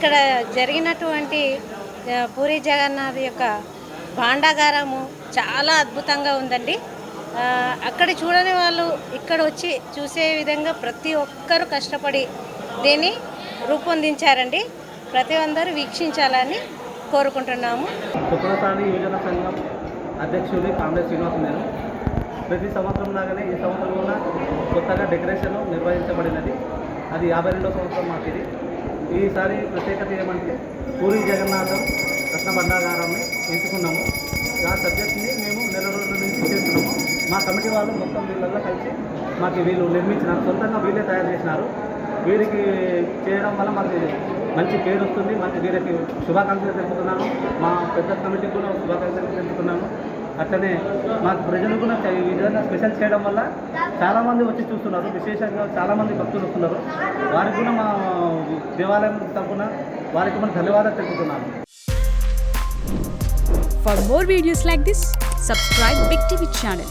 ఇక్కడ జరిగినటువంటి పూరి జగన్నాథ్ యొక్క భాండాగారము చాలా అద్భుతంగా ఉందండి. అక్కడ చూడని వాళ్ళు ఇక్కడ వచ్చి చూసే విధంగా ప్రతి ఒక్కరూ కష్టపడి దీన్ని రూపొందించారండి. ప్రతి అందరూ వీక్షించాలని కోరుకుంటున్నాము. సుప్రసాది యువజన సంఘం అధ్యక్షుడి కామ్రేడ్ శ్రీనివాస్. నేను ప్రతి సంవత్సరం లాగానే ఈ సంవత్సరం కూడా కొత్తగా డెకరేషన్ నిర్వహించబడినది. అది 52వ సంవత్సరం మాకు ఇది. ఈసారి ప్రత్యేకత ఏమంటే పూరి జగన్నాథం రత్న భండాగారాన్ని ఎంచుకున్నాము. ఆ సబ్జెక్ట్ని మేము నెల రోజుల నుంచి చేస్తున్నాము. మా కమిటీ వాళ్ళు మొత్తం వీళ్ళల్లో కలిసి మాకు వీళ్ళు నిర్మించినారు, సొంతంగా వీళ్ళే తయారు చేసినారు. వీరికి చేయడం వల్ల మాకు మంచి పేరు వస్తుంది. మంచి వీరికి శుభాకాంక్షలు తెలుపుతున్నాను. మా పెద్ద కమిటీకి కూడా శుభాకాంక్షలు తెలుపుతున్నాను. అట్లనే మాకు ప్రజలు కూడా ఈ విధంగా స్పెషల్ చేయడం వల్ల చాలామంది వచ్చి చూస్తున్నారు. విశేషంగా చాలామంది భక్తులు వస్తున్నారు. వారికి కూడా మా దేవాలయం తరఫున వారికి కూడా ధన్యవాదాలు తెలుపుతున్నాను. For more videos like this, subscribe Big TV channel.